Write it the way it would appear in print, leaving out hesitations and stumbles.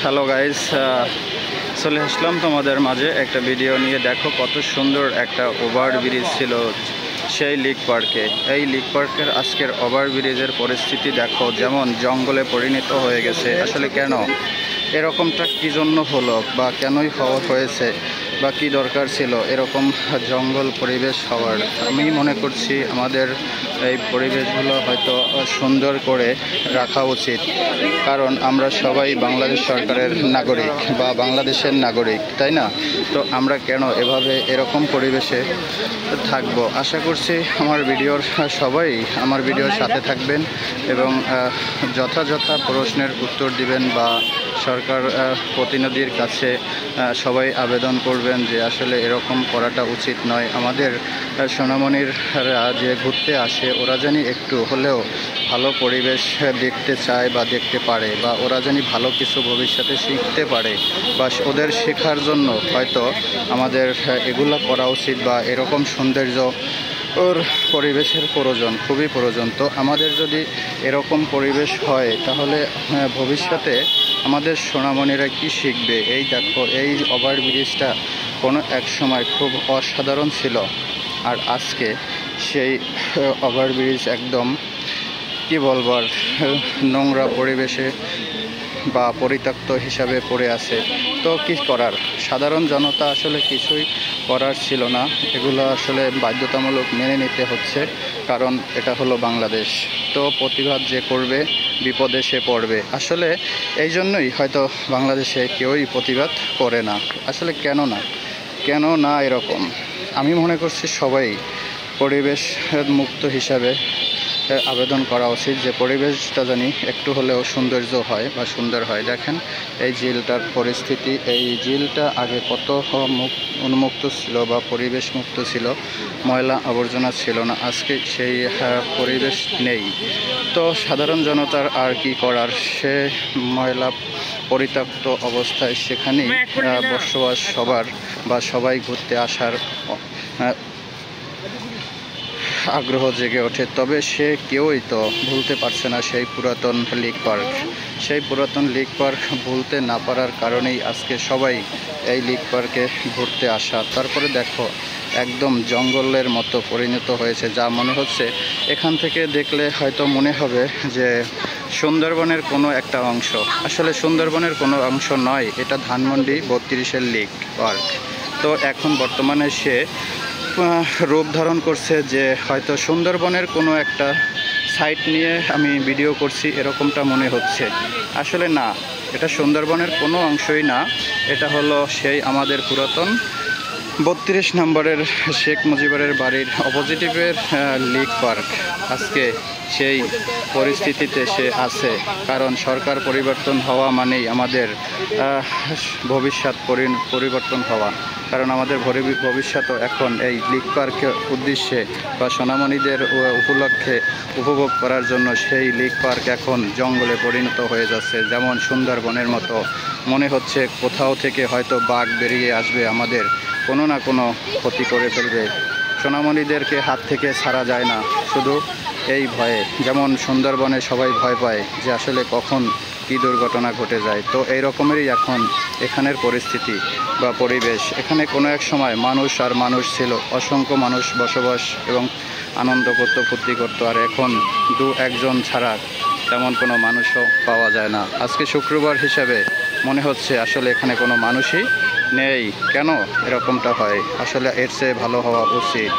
Hello guys, চলে আসলাম তোমাদের মাঝে একটা ভিডিও নিয়ে। দেখো কত সুন্দর একটা ওভার ব্রিজ ছিল সেই লিক পার্কে। এই লিক পার্কের আজকের ওভার ব্রিজের পরিস্থিতি দেখো, যেমন জঙ্গলে পরিণত হয়ে গেছে। আসলে কেন এরকমটা কী জন্য হলো, বা কেনই হয়েছে, বা কি দরকার ছিল এরকম জঙ্গল পরিবেশ হওয়ার? আমি মনে করছি আমাদের এই পরিবেশগুলো হয়তো সুন্দর করে রাখা উচিত, কারণ আমরা সবাই বাংলাদেশ সরকারের নাগরিক বা বাংলাদেশের নাগরিক, তাই না? তো আমরা কেন এভাবে এরকম পরিবেশে থাকব? আশা করছি আমার ভিডিওর সাথে থাকবেন এবং যথাযথ প্রশ্নের উত্তর দিবেন, বা সরকার প্রতিনিধির কাছে সবাই আবেদন করবেন যে আসলে এরকম করাটা উচিত নয়। আমাদের সোনামণিরা যে ঘুরতে আসে, ওরা জানি একটু হলেও ভালো পরিবেশ দেখতে চায় বা দেখতে পারে, বা ওরা জানি ভালো কিছু ভবিষ্যতে শিখতে পারে, বা ওদের শেখার জন্য হয়তো আমাদের এগুলো করা উচিত, বা এরকম সৌন্দর্য ওর পরিবেশের প্রয়োজন, খুবই প্রয়োজন। তো আমাদের যদি এরকম পরিবেশ হয়, তাহলে ভবিষ্যতে আমাদের সোনামণিরা কি শিখবে? এই দেখো, এই ওভার ব্রিজটা কোনো এক সময় খুব অসাধারণ ছিল, আর আজকে সেই ওভার ব্রিজ একদম কি বলবো আর, নোংরা পরিবেশে বা পরিত্যক্ত হিসাবে পড়ে আছে। তো কি করার, সাধারণ জনতা আসলে কিছুই করার ছিল না, এগুলো আসলে বাধ্যতামূলক মেনে নিতে হচ্ছে, কারণ এটা হলো বাংলাদেশ। তো প্রতিবাদ যে করবে বিপদে সে পড়বে। আসলে এই জন্যই হয়তো বাংলাদেশে কেউই প্রতিবাদ করে না। আসলে কেন না এরকম? আমি মনে করছি সবাই পরিবেশ মুক্ত হিসাবে আবেদন করা উচিত, যে পরিবেশটা জানি একটু হলেও সৌন্দর্য হয় বা সুন্দর হয়। দেখেন এই ঝিলটার পরিস্থিতি, এই ঝিলটা আগে কত উন্মুক্ত ছিল বা পরিবেশ মুক্ত ছিল, ময়লা আবর্জনা ছিল না। আজকে সেই পরিবেশ নেই। তো সাধারণ জনতার আর কি করার, সে ময়লা পরিত্যক্ত অবস্থায় সেখানেই বসবাস সবার, বা সবাই ঘুরতে আসার আগ্রহ জেগে ওঠে। তবে সে কেউই তো ভুলতে পারছে না সেই পুরাতন লিক পার্ক ভুলতে না পারার কারণেই আজকে সবাই এই লিক পার্কে ঘুরতে আসা। তারপরে দেখো একদম জঙ্গলের মতো পরিণত হয়েছে, যা মনে হচ্ছে এখান থেকে দেখলে হয়তো মনে হবে যে সুন্দরবনের কোনো একটা অংশ। আসলে সুন্দরবনের কোনো অংশ নয়, এটা ধানমন্ডি 32-এর লিক পার্ক। তো এখন বর্তমানে সে রূপ ধারণ করছে যে হয়তো সুন্দরবনের কোনো একটা সাইট নিয়ে আমি ভিডিও করছি, এরকমটা মনে হচ্ছে। আসলে না, এটা সুন্দরবনের কোনো অংশই না, এটা হলো সেই আমাদের পুরাতন 32 নম্বরের শেখ মুজিবের বাড়ির অপোজিটিভের লিক পার্ক। আজকে সেই পরিস্থিতিতে সে আছে, কারণ সরকার পরিবর্তন হওয়া মানেই আমাদের ভবিষ্যৎ পরিবর্তন হওয়া। কারণ আমাদের ভবিষ্যৎও এখন এই লিক পার্কের উদ্দেশ্যে বা সোনামণিদের উপলক্ষে উপভোগ করার জন্য সেই লিক পার্ক এখন জঙ্গলে পরিণত হয়ে যাচ্ছে। যেমন সুন্দরবনের মতো মনে হচ্ছে কোথাও থেকে হয়তো বাঘ বেরিয়ে আসবে, আমাদের কোনো না কোনো ক্ষতি করে ফেলবে। সোনামণিদেরকে হাত থেকে ছাড়া যায় না শুধু এই ভয়ে, যেমন সুন্দরবনে সবাই ভয় পায় যে আসলে কখন কী দুর্ঘটনা ঘটে যায়। তো এই রকমেরই এখন এখানের পরিস্থিতি বা পরিবেশ। এখানে কোনো এক সময় মানুষ আর মানুষ ছিল, অসংখ্য মানুষ বসবাস এবং আনন্দ করত, ফুর্তি করতো, আর এখন 2-1 ছাড়া তেমন কোনো মানুষও পাওয়া যায় না। আজকে শুক্রবার হিসাবে মনে হচ্ছে আসলে এখানে কোনো মানুষই নেই। কেন এরকমটা হয়? আসলে এর চেয়ে ভালো হওয়া উচিত।